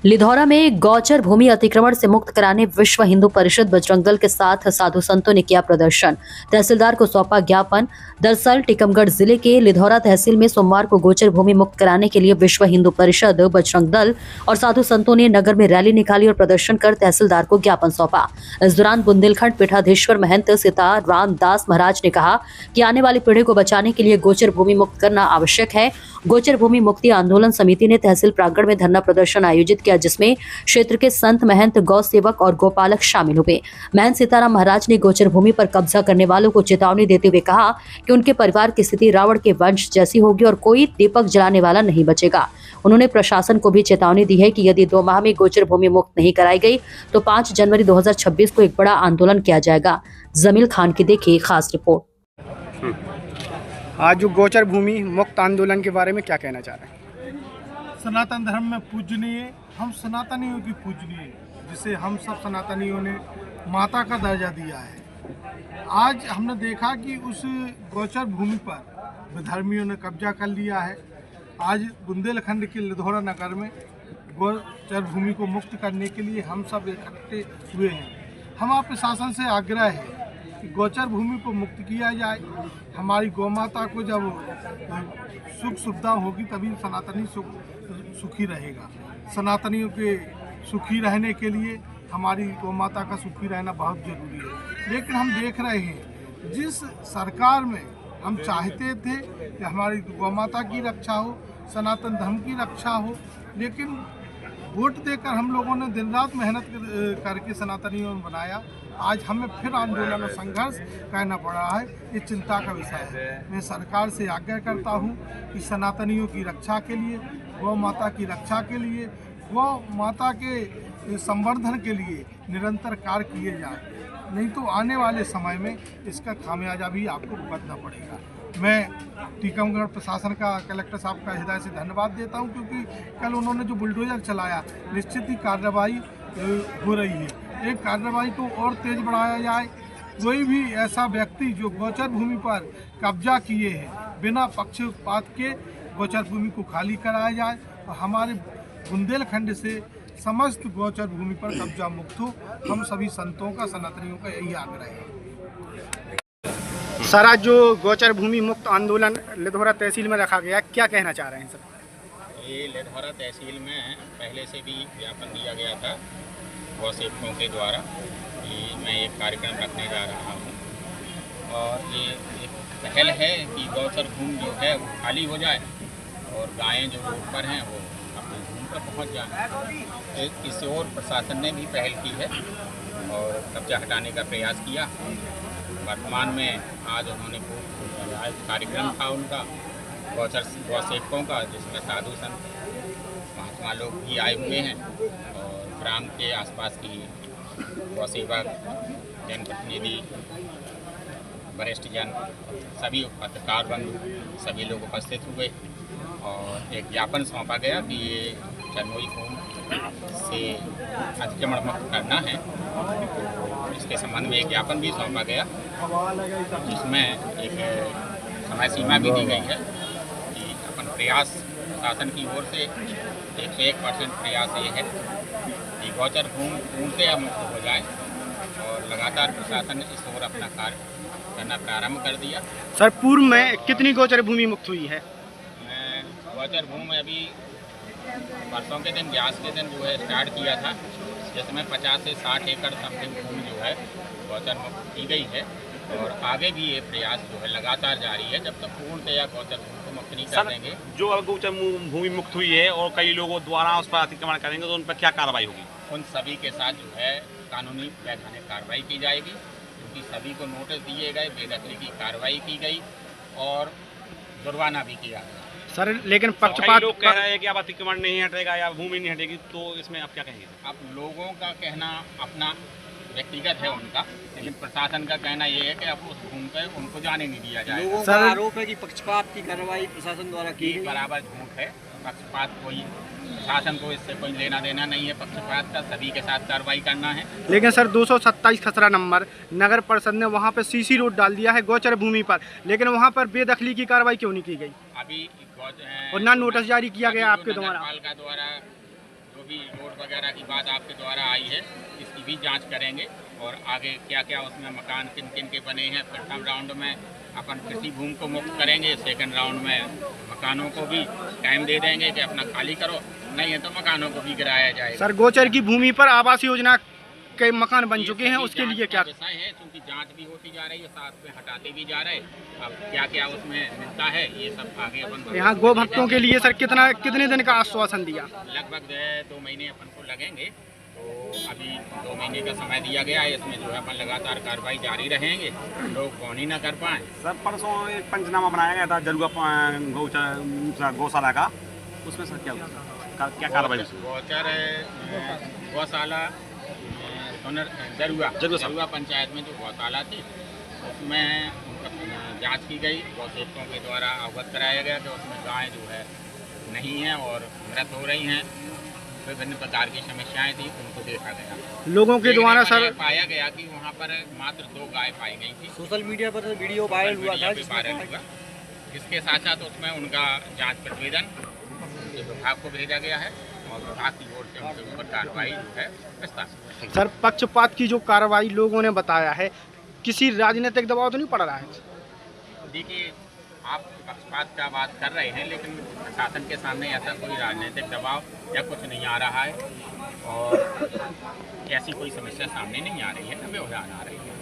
लिधौरा में गौचर भूमि अतिक्रमण से मुक्त कराने विश्व हिंदू परिषद बजरंग दल के साथ साधु संतों ने किया प्रदर्शन। तहसीलदार को सौंपा ज्ञापन। दरअसल टीकमगढ़ जिले के लिधौरा तहसील में सोमवार को गोचर भूमि मुक्त कराने के लिए विश्व हिंदू परिषद बजरंग दल और साधु संतों ने नगर में रैली निकाली और प्रदर्शन कर तहसीलदार को ज्ञापन सौंपा। इस दौरान बुंदेलखंड पीठाधीश्वर महंत सीता रामदास महाराज ने कहा कि आने वाली पीढ़ी को बचाने के लिए गोचर भूमि मुक्त करना आवश्यक है। गोचर भूमि मुक्ति आंदोलन समिति ने तहसील प्रांगण में धरना प्रदर्शन आयोजित किया, जिसमें क्षेत्र के संत, महंत, गौ सेवक और गोपालक शामिल हुए। महंत सीताराम महाराज ने गोचर भूमि पर कब्जा करने वालों को चेतावनी देते हुए कहा कि उनके परिवार की स्थिति रावण के वंश जैसी होगी और कोई दीपक जलाने वाला नहीं बचेगा। उन्होंने प्रशासन को भी चेतावनी दी है कि यदि 2 माह में गोचर भूमि मुक्त नहीं कराई गई तो 5 जनवरी 2026 को एक बड़ा आंदोलन किया जाएगा। जमील खान की देखिए खास रिपोर्ट। आज जो गोचर भूमि मुक्त आंदोलन के बारे में क्या कहना चाह रहे हैं? सनातन धर्म में पूजनीय, हम सनातनियों की पूजनीय, जिसे हम सब सनातनियों ने माता का दर्जा दिया है। आज हमने देखा कि उस गोचर भूमि पर विधर्मियों ने कब्जा कर लिया है। आज बुंदेलखंड के लिधौरा नगर में गोचर भूमि को मुक्त करने के लिए हम सब इकट्ठे हुए हैं। हमारा प्रशासन से आग्रह है कि गोचर भूमि को मुक्त किया जाए। हमारी गौ माता को जब सुख सुविधा होगी तभी सनातनी सुखी रहेगा। सनातनियों के सुखी रहने के लिए हमारी गौ माता का सुखी रहना बहुत जरूरी है। लेकिन हम देख रहे हैं जिस सरकार में हम चाहते थे कि हमारी गौ माता की रक्षा हो, सनातन धर्म की रक्षा हो, लेकिन वोट देकर हम लोगों ने दिन रात मेहनत करके सनातनियों ने बनाया। आज हमें फिर आंदोलन और संघर्ष करना पड़ा है। ये चिंता का विषय है। मैं सरकार से आग्रह करता हूँ कि सनातनियों की रक्षा के लिए, गौ माता की रक्षा के लिए, गौ माता के संवर्धन के लिए निरंतर कार्य किए जाए, नहीं तो आने वाले समय में इसका खामियाजा भी आपको भुगतना पड़ेगा। मैं टीकमगढ़ प्रशासन का, कलेक्टर साहब का हृदय से धन्यवाद देता हूं, क्योंकि कल उन्होंने जो बुलडोजर चलाया, निश्चित ही कार्रवाई हो रही है। एक कार्रवाई को और तेज बढ़ाया जाए। कोई भी ऐसा व्यक्ति जो गोचर भूमि पर कब्जा किए हैं, बिना पक्षपात के गोचर भूमि को खाली कराया जाए और हमारे बुंदेलखंड से समस्त गोचर भूमि पर कब्जा मुक्त हो। हम सभी संतों का, सनातनियों का यही आग्रह है। सर, आज जो गोचर भूमि मुक्त आंदोलन लिधौरा तहसील में रखा गया, क्या कहना चाह रहे हैं सर? ये लिधौरा तहसील में पहले से भी ज्ञापन दिया गया था गौ सेवकों के द्वारा कि मैं एक कार्यक्रम रखने जा रहा हूँ और ये एक पहल है कि गौचर भूमि जो है वो खाली हो जाए और गायें जो रोड पर हैं वो अपनी भूमि पर पहुँच जाएँ। इस ओर प्रशासन ने भी पहल की है और कब्जा हटाने का प्रयास किया। वर्तमान में आज उन्होंने कार्यक्रम था उनका गौ सेवकों का, जिसमें साधु संत महात्मा लोग भी आए हुए हैं और ग्राम के आसपास की गौ सेवक, जनप्रतिनिधि, वरिष्ठ जन, सभी पत्रकार बंधु सभी लोग उपस्थित हुए और एक ज्ञापन सौंपा गया कि ये चरमोई भूमि से अतिक्रमण मुक्त करना है। तो इसके संबंध में एक ज्ञापन भी सौंपा गया, जिसमें एक समय सीमा भी दी गई है कि अपन प्रयास शासन की ओर से 101% प्रयास ये है कि गोचर भूमि पूर्णतः मुक्त हो जाए और लगातार प्रशासन ने इस ओर अपना कार्य करना प्रारंभ कर दिया। सर, पूर्व में कितनी गोचर भूमि मुक्त हुई है? गोचर भूमि अभी परसों के दिन, ग्यास के दिन जो है स्टार्ट किया था, जिसमें 50 से 60 एकड़ समथिंग भूमि जो है गोचर मुक्त की गई है और आगे भी ये प्रयास जो है लगातार जारी है जब तक पूर्णतया गोचर भूमि को मुक्त नहीं कर देंगे। जो गोचर भूमि मुक्त हुई है और कई लोगों द्वारा उस पर अतिक्रमण करेंगे तो उन पर क्या कार्रवाई होगी? उन सभी के साथ जो है कानूनी वैधानिक कार्रवाई की जाएगी, क्योंकि सभी को नोटिस दिए गए, बेदखली की कार्रवाई की गई और जुर्माना भी किया गया। सर, लेकिन पक्षपात लोग कह रहे हैं कि अब अतिक्रमण नहीं हटेगा या भूमि नहीं हटेगी, तो इसमें आप क्या कहेंगे? अब लोगों का कहना अपना व्यक्तिगत है उनका, लेकिन प्रशासन का कहना ये है कि अब उस भूमि पर उनको जाने नहीं दिया जाएगा। लोगों का आरोप है कि पक्षपात की कार्रवाई प्रशासन द्वारा की गई। बराबर झूठ है। पक्षपात कोई, प्रशासन को इससे कोई लेना देना नहीं है पक्षपात का, सभी के साथ कार्रवाई करना है। लेकिन सर, 227 खसरा नंबर नगर परिषद ने वहाँ पे सीसी रोड डाल दिया है गोचर भूमि पर, लेकिन वहाँ पर बेदखली की कार्रवाई क्यों नहीं की गई अभी और ना नोटिस जारी किया गया आपके द्वारा? का द्वारा जो भी रोड वगैरह की बात आपके द्वारा आई है, इसकी भी जांच करेंगे और आगे क्या क्या उसमें मकान किन किन के बने हैं। प्रथम राउंड में अपन कृषि भूमि को मुक्त करेंगे, सेकंड राउंड में मकानों को भी टाइम दे देंगे कि अपना खाली करो, नहीं है तो मकानों को भी गिराया जाएगा। सर गोचर की भूमि पर आवास योजना के मकान बन चुके हैं, उसके लिए क्या विषय है, क्योंकि जांच भी होती जा रही है, साथ में हटाते भी जा रहे हैं। अब क्या क्या उसमें मिलता है ये सब आगे अपन यहाँ गो भक्तों के लिए सर कितने दिन का आश्वासन दिया? लगभग 2 महीने अपन को लगेंगे, तो अभी 2 महीने का समय दिया गया है। इसमें जो है अपन लगातार कार्रवाई जारी रहेंगे, लोग कौन ही ना कर पाए। सर परसों एक पंचनामा बनाया गया था जरुआ गौशाला का, उसमें सर क्या कार्रवाई? गौचर गौशाला जरुआ पंचायत में जो गौशाला थी उसमें जांच की गई, गौसेवकों के द्वारा अवगत कराया गया कि उसमें गायें जो है नहीं हैं और मृत हो रही हैं। विभिन्न प्रकार की समस्याएं थी, उनको देखा गया। लोगों के द्वारा सर पाया गया कि वहाँ पर मात्र 2 गाय पाई गई थी। सोशल मीडिया पर वीडियो वायरल हुआ था, इसके साथ साथ उसमें उनका जांच प्रतिवेदन विभाग को भेजा गया है और विभाग की ओर से उनके ऊपर कार्रवाई जो है विस्तार। सर पक्षपात की जो कार्रवाई लोगों ने बताया है, किसी राजनीतिक दबाव तो नहीं पड़ रहा है? देखिए, आप पक्षपात का बात कर रहे हैं, लेकिन प्रशासन के सामने ऐसा कोई राजनीतिक दबाव या कुछ नहीं आ रहा है और ऐसी कोई समस्या सामने नहीं आ रही है, न व्यवधान आ रही है।